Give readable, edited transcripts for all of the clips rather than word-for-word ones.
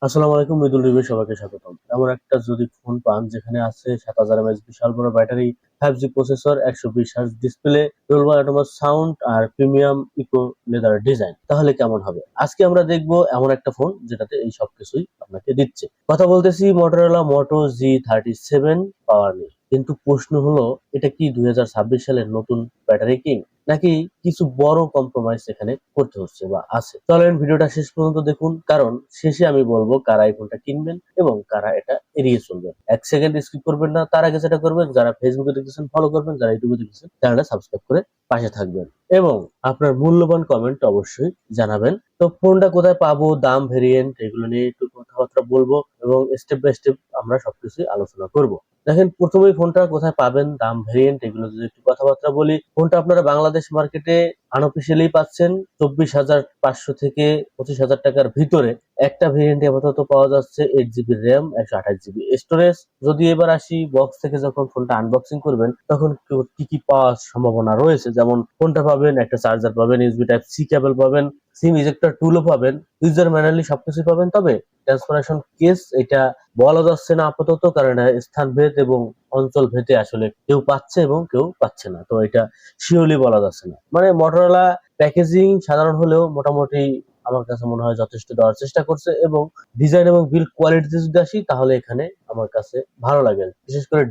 আসসালামু আলাইকুম, মৃদুল রিভিউ সবাইকে স্বাগতম। এমন একটা যদি ফোন পান যেখানে আছে 7000 mAh বিশাল বড় battery, 5G processor, 120 Hz display, Dolby Atmos sound আর প্রিমিয়াম ইকো লেদার ডিজাইন, তাহলে কেমন হবে? আজকে আমরা দেখবো এমন একটা ফোন যেটাতে এই সব কিছুই আপনাকে দিচ্ছে। কথা বলতেছি মোটরোলা মোটো G37 পাওয়ার নিয়ে। কিন্তু প্রশ্ন হলো, এটা কি 2026 সালের নতুন ব্যাটারি কিং, নাকি কিছু বড় কম্প্রোমাইজ এখানে করতে হচ্ছে বা আছে? চলেন ভিডিওটা শেষ পর্যন্ত দেখুন, কারণ শেষে আমি বলবো কারা এই ফোনটা কিনবেন এবং কারা এটা এড়িয়ে চলবেন। 1 সেকেন্ড স্কিপ করবেন না। তার আগে যেটা করবেন, যারা ফেসবুকে দেখতেছেন ফলো করবেন, যারা ইউটিউবে দেখতেছেন চ্যানেলটা সাবস্ক্রাইব করে পাশে থাকবেন এবং আপনার মূল্যবান কমেন্ট অবশ্যই জানাবেন। তো ফোনটা কোথায় পাবো, দাম, ভেরিয়েন্ট, এগুলো নিয়ে একটু কথাবার্তা বলবো এবং স্টেপ বাই স্টেপ আমরা সবকিছু আলোচনা করব। দেখেন, প্রথমেই ফোনটা কোথায় পাবেন, দাম, ভেরিয়েন্ট, এগুলো যদি একটু কথাবার্তা বলি। ফোনটা আপনারা বাংলাদেশ মার্কেটে আনঅফিসিয়ালি পাচ্ছেন 24,500 থেকে 25,000 টাকার ভিতরে। একটা ভেরিয়েন্ট আপাতত পাওয়া যাচ্ছে 8 GB র্যাম, 128 GB স্টোরেজ। যদি এবার আসি বক্স থেকে, যখন ফোনটা আনবক্সিং করবেন তখন কি কি পাওয়ার সম্ভাবনা রয়েছে, যেমন ফোনটা পাবেন, একটা চার্জার পাবেন, ইউএসবি টাইপ সি কেবল পাবেন, সিম ইজেক্টর টুলও পাবেন, ইউজার ম্যানুয়ালি সবকিছু পাবেন। তবে ট্রান্সফারেশন কেস এটা বলা যাচ্ছে না আপাতত, কারণ স্থান ভেদ এবং অঞ্চল ভেদে আসলে কেউ পাচ্ছে এবং কেউ পাচ্ছে না। তো এটা শিওরলি বলা যাচ্ছে না। মানে মোটরোলা প্যাকেজিং সাধারণ হলেও মোটামুটি আমার কাছে মনে হয় যথেষ্ট দেওয়ার চেষ্টা করছে, এবং ডিজাইন এবং বিল্ড কোয়ালিটিতে যদি আসি তাহলে এখানে আমার কাছে ভালো লাগে, বিশেষ করে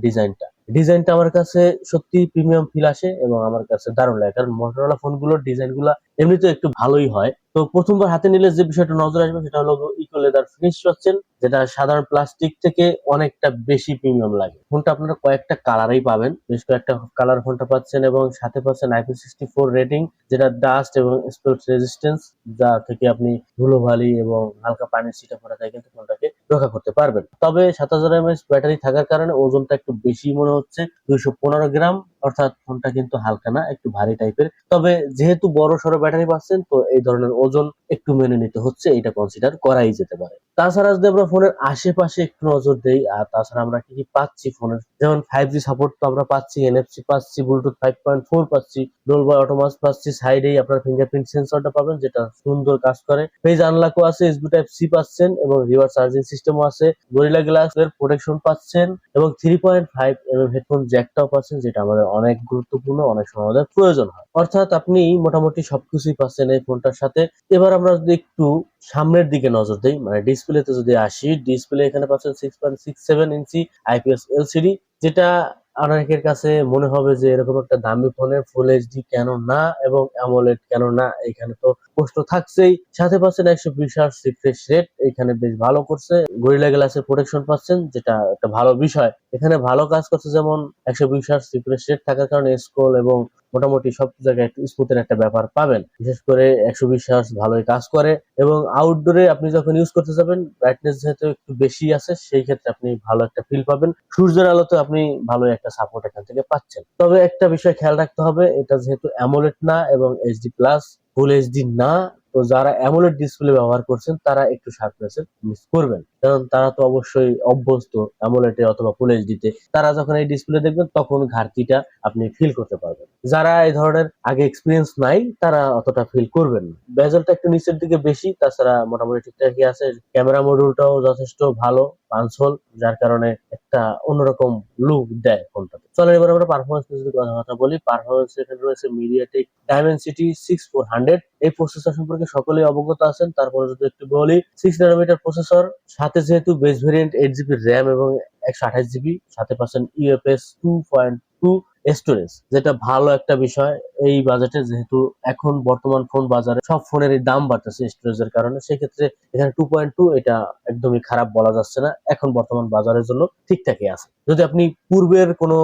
ডিজাইনটা আমার কাছে সত্যি প্রিমিয়াম ফিল আসে এবং আমার কাছে দারুণ লাগে, কারণ মোটরোলা ফোনগুলোর ডিজাইন গুলা এমনিতে একটু ভালোই হয়। তো প্রথমবার হাতে নিলে যে বিষয়টা নজর আসবে সেটা হলো ইকো লেদার ফিনিশ পাচ্ছেন, যেটা সাধারণ প্লাস্টিক থেকে অনেকটা বেশি প্রিমিয়াম লাগে। ফোনটা আপনারা কয়েকটা কালারেই পাবেন, বেশ কয়েকটা কালার ফোনটা পাচ্ছেন, এবং সাথে পাচ্ছেন IP64 রেটিং, যেটা ডাস্ট এবং স্পট রেজিস্ট্যান্স, যা থেকে আপনি ধুলোবালি এবং হালকা পানির ছিটা ফোটা থেকে কিন্তু ফোনটাকে রক্ষা করতে পারবেন। তবে 7000 mAh ব্যাটারি থাকার কারণে ওজনটা একটু বেশি মনে হচ্ছে, 215 গ্রাম। অর্থাৎ ফোনটা কিন্তু হালকা না, একটু ভারী টাইপের। তবে যেহেতু বড় সড়ো ব্যাটারি পাচ্ছেন, তো এই ধরনের ওজন একটু মেনে নিতে হচ্ছে, এটা কনসিডার করাই যেতে পারে। তাছাড়া যদি আমরা ফোনের আশেপাশে একটু নজর দেই, আর তাছাড়া আমরা কি কি পাচ্ছি ফোনের, যেমন 5G সাপোর্ট তো আমরা পাচ্ছি, NFC পাচ্ছি, ব্লুটুথ 5.4 পাচ্ছি, ডলবি অ্যাটমস পাচ্ছি, সাইডেই আপনার ফিঙ্গারপ্রিন্ট সেন্সরটা পাবেন, যেটা সুন্দর কাজ করে। পেজ আনলকও আছে, USB টাইপ সি পাচ্ছেন এবং রিভার্স চার্জিং সিস্টেমও আছে। গরিলা গ্লাস এর প্রোটেকশন পাচ্ছেন এবং 3.5 mm হেডফোন জ্যাকটাও পাচ্ছেন, যেটা আমাদের অনেক গুরুত্বপূর্ণ, অনেক সময় আমাদের প্রয়োজন হয়। অর্থাৎ আপনি মোটামুটি সবকিছুই পাচ্ছেন এই ফোনটার সাথে। এবার আমরা যদি একটু সামনের দিকে নজর দেই, মানে ডিসপ্লেতে যদি আসি, ডিসপ্লে এখানে পাচ্ছেন 6.67 ইঞ্চি IPS LCD, যেটা অনেকের কাছে মনে হবে যে এরকম একটা দামি ফোনে ফুল এইচডি কেন না এবং অ্যামোলেড কেন না, এখানে তো প্রশ্ন থাকছেই। সাথে পাচ্ছেন 120 Hz রিফ্রেশ রেট, এখানে বেশ ভালো করছে। গরিলা গ্লাসের প্রোটেকশন পাচ্ছেন, যেটা একটা ভালো বিষয়। এখানে ভালো কাজ করছে, যেমন 120 Hz রিফ্রেশ রেট থাকার কারণে স্ক্রল এবং মোটামুটি সব জায়গায় একটু স্মুথের একটা ব্যাপার পাবেন। বিশেষ করে 120 Hz ভালোই কাজ করে, এবং আউটডোরে আপনি যখন ইউজ করতে যাবেন, ব্রাইটনেস যেহেতু একটু বেশি আছে, সেই ক্ষেত্রে আপনি ভালো একটা ফিল পাবেন। সূর্যের আলোতে আপনি ভালো একটা সাপোর্ট এখান থেকে পাচ্ছেন। তবে একটা বিষয় খেয়াল রাখতে হবে, এটা যেহেতু অ্যামোলেড না এবং এইচডি প্লাস, ফুল এইচডি না, তো যারা অ্যামোলেড ডিসপ্লে ব্যবহার করছেন তারা একটু শার্পনেসের মিস করবেন, কারণ তারা তো অবশ্যই অভ্যস্ত অ্যামোলেডে অথবা ফুল এইচডিতে। তারা যখন এই ডিসপ্লে দেখবেন তখন ঘাটতিটা আপনি ফিল করতে পারবেন। যারা এই ধরনের আগে এক্সপিরিয়েন্স নাই তারা অতটা ফিল করবেন না। বেজেলটা একটু নিচের দিকে বেশি, তাছাড়া মোটামুটি ঠিকঠাকই আছে। ক্যামেরা মডিউলটাও যথেষ্ট ভালো, পাঁচশোল, যার কারণে একটা অন্যরকম লুক দেয় ফোনটাতে। চলেন এবার আমরা পারফরমেন্স নিয়ে যদি কথাবার্তা বলি। পারফরমেন্স এখানে রয়েছে মিডিয়াটেক ডাইমেনসিটি 6400। এই প্রসেসর সম্পর্কে সকলেই অবগত আছেন, তারপরে যদি একটু বলি, 6 nm প্রসেসর, সাথে যেহেতু বেস ভেরিয়েন্ট 8 GB র্যাম এবং 128 GB, সাথে পাচ্ছেন UFS 2.2 স্টোরেজ, যেটা ভালো একটা বিষয় এই বাজেটে। যেহেতু এখন বর্তমান ফোন বাজারে সব ফোনেরই দাম বাড়তেছে স্টোরেজের কারণে, সেক্ষেত্রে এখানে 2.2 এটা একদমই খারাপ বলা যাচ্ছে না, এখন বর্তমান বাজারের জন্য ঠিকঠাকই আছে। যদি আপনি পূর্বের কোনো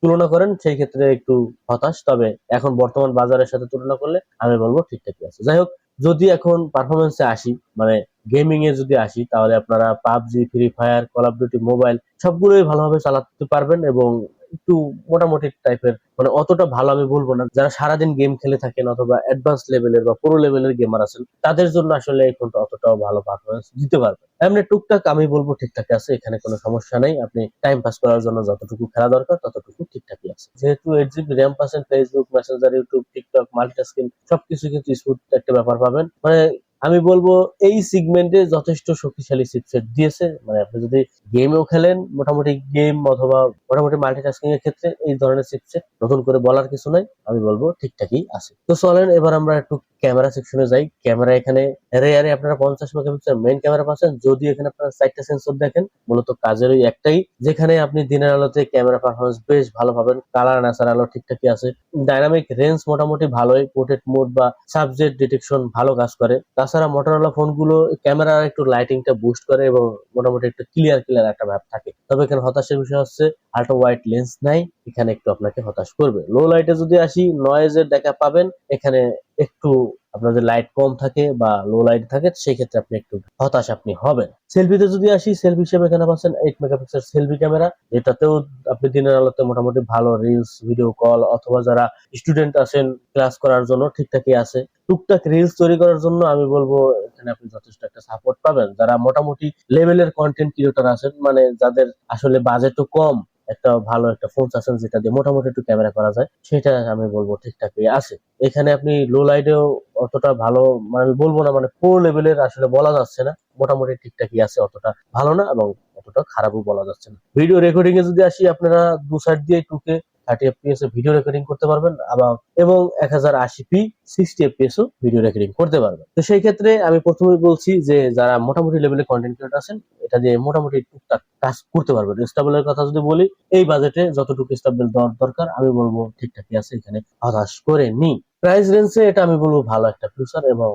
তুলনা করেন সেই ক্ষেত্রে একটু হতাশ, তবে এখন বর্তমান বাজারের সাথে তুলনা করলে আমি বলবো ঠিকঠাকই আছে। যাই হোক, যদি এখন পারফরমেন্সে আসি, মানে গেমিং এ যদি আসি, তাহলে আপনারা PUBG, free fire, call of duty mobile সবগুলোই ভালোভাবে চালাতে পারবেন, এবং একটু মোটামুটি টাইপের, মানে অতটা ভালো আমি বলবো না। যারা সারাদিন গেম খেলে থাকেন অথবা অ্যাডভান্স লেভেলের বা প্রো লেভেলের গেমার আছেন, তাদের জন্য আসলে এই ফোনটা অতটাও ভালো পারফরমেন্স দিতে পারবে। এমনি টুকটাক আমি বলবো ঠিকঠাক আছে, এখানে কোনো সমস্যা নেই। আপনি টাইম পাস করার জন্য যতটুকু খেলা দরকার ততটুকু ঠিকঠাকই আছে। যেহেতু 8 GB র্যাম পাচ্ছেন, Facebook, Messenger, YouTube, TikTok, multitasking সবকিছু কিন্তু স্মুথ একটা ব্যাপার পাবেন। মানে আমি বলবো এই সিগমেন্টে যথেষ্ট শক্তিশালী চিপসেট দিয়েছে। মানে আপনি যদি গেমেও খেলেন, মোটামুটি গেম অথবা মোটামুটি মাল্টিটাস্কিং এর ক্ষেত্রে এই ধরনের চিপসেট নতুন করে বলার কিছু নাই, আমি বলবো ঠিকঠাকই আছে। তো চলেন এবার আমরা একটু ক্যামেরা সেকশনে যাই। ক্যামেরা এখানে রেয়ারে আপনারা 50 মেগাপিক্সেল মেইন ক্যামেরা পাচ্ছেন, যদি এখানে আপনারা 4টা সেন্সর দেখেন, মূলত কাজের ওই একটাই, যেখানে আপনি দিনের আলোতে ক্যামেরা পারফরমেন্স বেশ ভালো পাবেন। কালার ন্যাচারাল আলো ঠিকঠাকই আছে। ডাইনামিক রেঞ্জ মোটামুটি ভালোই, পোর্ট্রেট মোড বা সাবজেক্ট ডিটেকশন ভালো কাজ করে। তাছাড়া মোটরোলা ফোনগুলো ক্যামেরার একটু লাইটিংটা বুস্ট করে এবং মোটামুটি একটু ক্লিয়ার একটা ভাব থাকে। তবে এখানে হতাশার বিষয় হচ্ছে আল্ট্রা ওয়াইড লেন্স নাই, এখানে একটু আপনাকে হতাশ করবে। লো লাইটে যদি আসি, নয়েজের দেখা পাবেন এখানে একটু, আপনাদের লাইট কম থাকে বা লো লাইট থাকে, সেই ক্ষেত্রে আপনি একটু হতাশ আপনি হবেন। সেলফিতে যদি আসি, সেলফি হিসেবে এখানে পাচ্ছেন 8 মেগাপিক্সেল সেলফি ক্যামেরা, এটাতেও আপনি দিনের আলোতে মোটামুটি ভালো রিলস, ভিডিও কল অথবা যারা স্টুডেন্ট আছেন ক্লাস করার জন্য ঠিকঠাকই আছে। টুকটাক রিলস তৈরি করার জন্য আমি বলবো এখানে আপনি যথেষ্ট একটা সাপোর্ট পাবেন। যারা মোটামুটি লেভেলের কন্টেন্ট ক্রিয়েটর আছেন, মানে যাদের আসলে বাজেটও কম, একটা ভালো একটা ফোন আছেন যেটা দিয়ে মোটামুটি একটু ক্যামেরা করা যায়, সেটা আমি বলবো ঠিকঠাকই আছে। এখানে আপনি লো লাইটেও অতটা ভালো, মানে আমি বলবো না, মানে প্রো লেভেলের আসলে বলা যাচ্ছে না, মোটামুটি ঠিকঠাকই আছে, অতটা ভালো না এবং অতটা খারাপও বলা যাচ্ছে না। ভিডিও রেকর্ডিং এ যদি আসি, আপনারা দু সাইড দিয়ে 2K 30 FPS এ ভিডিও রেকর্ডিং করতে পারবেন এবং 1080p 60 FPS ও ভিডিও রেকর্ডিং করতে পারবেন। তো সেই ক্ষেত্রে আমি প্রথমেই বলছি যে যারা মোটামুটি লেভেলে কন্টেন্ট ক্রিয়েটর আছেন, এটা দিয়ে মোটামুটি টুকটাক কাজ করতে পারবেন। স্টেবলের কথা যদি বলি, এই বাজেটে যতটুকু স্টেবল দরকার আমি বলবো ঠিকঠাকই আছে, এখানে হতাশ করে নি। প্রাইস রেঞ্জে এটা আমি বলবো ভালো একটা ফিউচার এবং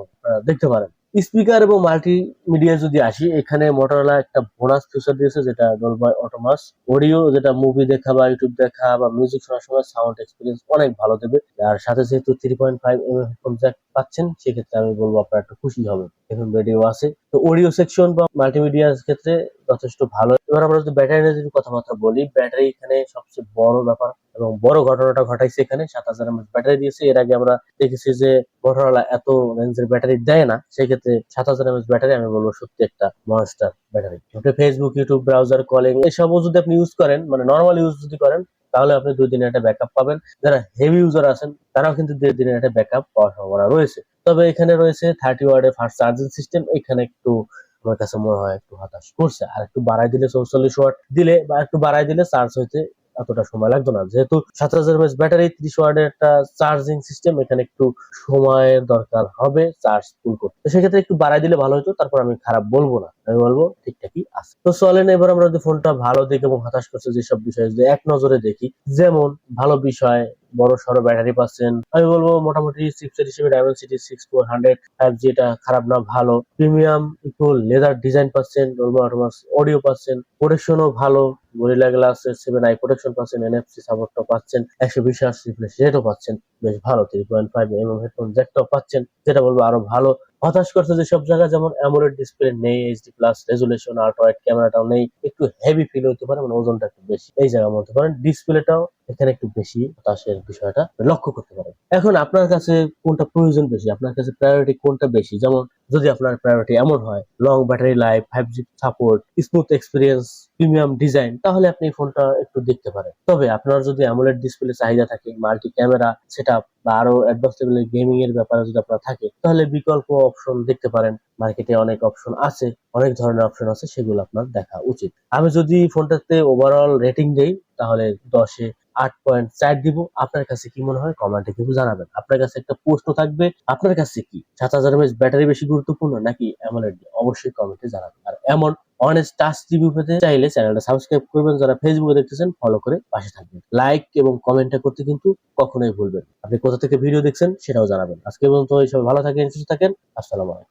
দেখতে পারেন। স্পিকার এবং মাল্টিমিডিয়া যদি আসি, এখানে মোটরোলা একটা বোনাস ফিচার দিয়েছে, যেটা ডলবাই অটোমাস অডিও, যেটা মুভি দেখা বা ইউটিউব দেখা বা মিউজিক শোনার সময় সাউন্ড এক্সপিরিয়েন্স অনেক ভালো দেবে। আর সাথে যেহেতু 3.5 mm হেডফোন জ্যাক পাচ্ছেন, সেক্ষেত্রে আমি বলবো আপনারা একটু খুশি হবেন। এখন রেডিও আছে, তো অডিও সেকশন বা মাল্টিমিডিয়ার ক্ষেত্রে যথেষ্ট ভালো। এবার আমরা যদি ব্যাটারি নিয়ে যদি কথাবার্তা বলি, ব্যাটারি এখানে সবচেয়ে বড় ব্যাপার এবং বড় ঘটনাটা ঘটাইছে, এখানে 7000 mAh ব্যাটারি দিয়েছে। এর আগে আমরা দেখেছি যে মোটরোলা এত রেঞ্জের ব্যাটারি দেয় না, সেক্ষেত্রে 7000 mAh ব্যাটারি আমি বলবো সত্যি একটা মনস্টার ব্যাটারি। আপনি ফেসবুক, ইউটিউব, ব্রাউজার, কলিং এসবও যদি আপনি ইউজ করেন, মানে নর্মাল ইউজ যদি করেন, তাহলে আপনি 2 দিনের একটা ব্যাকআপ পাবেন। যারা হেভি ইউজার আছেন তারাও কিন্তু 1.5 দিনের একটা ব্যাকআপ পাওয়ার সম্ভাবনা রয়েছে। তবে এখানে রয়েছে 30 ওয়াটের ফাস্ট চার্জিং সিস্টেম, এখানে একটু আমার কাছে মনে হয় একটু হতাশ করছে। আর একটু বাড়াই দিলে, 44 ওয়াট দিলে বা একটু বাড়াই দিলে চার্জ হইতে এতটা সময় লাগতো না। যেহেতু 7000 mAh ব্যাটারি, 30 ওয়াটের একটা চার্জিং সিস্টেম, এখানে একটু সময়ের দরকার হবে চার্জ ফুল করতে। তো সেক্ষেত্রে একটু বাড়াই দিলে ভালো হতো, তারপর আমি খারাপ বলবো না, আমি বলবো ঠিকঠাকই আছে। তো চলেন এবার আমরা যদি ফোনটা ভালো দেখে এবং হতাশ করছে যেসব বিষয় যদি এক নজরে দেখি, যেমন ভালো বিষয়, বড় সড়ো ব্যাটারি পাচ্ছেন, আমি বলবো মোটামুটি চিপসেট হিসেবে ডায়মেনসিটি 6400 5G, এটা খারাপ না, ভালো। প্রিমিয়াম ইকো লেদার ডিজাইন পাচ্ছেন, ডলবি অটোমাস অডিও পাচ্ছেন, প্রোটেকশনও ভালো, গরিলা গ্লাস 7i প্রোটেকশন পাচ্ছেন, NFC সাপোর্টটা পাচ্ছেন, 120 Hz রিফ্রেশ রেটও পাচ্ছেন, বেশ ভালো। 3.5 mm হেডফোন জ্যাকটাও পাচ্ছেন, যেটা বলবো আরো ভালো। হতাশ করছে যে সব জায়গায় যেমন অ্যামোলেড ডিসপ্লে নেই, HD plus resolution, ultra wide ক্যামেরাটাও নেই, একটু হেভি ফিল হতে পারে, মানে ওজনটা একটু বেশি, এই জায়গায় বলতে পারেন। ডিসপ্লেটাও এখানে একটু বেশি, হতাশের বিষয়টা লক্ষ্য করতে পারেন। এখন আপনার কাছে কোনটা প্রয়োজন বেশি, আপনার কাছে প্রায়োরিটি কোনটা বেশি? যেমন যদি আপনার প্রায়োরিটি এমন হয় long battery life, 5G support, smooth experience, premium design, তাহলে আপনি এই ফোনটা একটু দেখতে পারেন। তবে আপনার যদি অ্যামোলেড ডিসপ্লে চাহিদা থাকে, মাল্টি ক্যামেরা সেটআপ বা আরো অ্যাডভান্স লেভেলের গেমিং এর ব্যাপারে যদি আপনার থাকে, তাহলে বিকল্প অপশন দেখতে পারেন। মার্কেটে অনেক অপশন আছে, অনেক ধরনের অপশন আছে, সেগুলো আপনার দেখা উচিত। আমি যদি ফোনটাতে ওভারঅল রেটিং দেই, তাহলে 10-এ 8.4 দিব। আপনার কাছে কি মনে হয় কমেন্টে কিন্তু জানাবেন। আপনার কাছে একটা প্রশ্ন থাকবে, আপনার কাছে কি 7000 mAh ব্যাটারি বেশি গুরুত্বপূর্ণ নাকি অ্যামোলেড? অবশ্যই কমেন্টে জানাবেন। আর এমন অনেস্ট টাচ রিভিউ পেতে চাইলে চ্যানেলটা সাবস্ক্রাইব করবেন, যারা ফেসবুকে দেখতেছেন ফলো করে পাশে থাকবেন। লাইক এবং কমেন্টটা করতে কিন্তু কখনোই ভুলবেন না। আপনি কোথা থেকে ভিডিও দেখছেন সেটাও জানাবেন। আজকে পর্যন্ত সবাই ভালো থাকেন, সুস্থ থাকেন। আসসালামু আলাইকুম।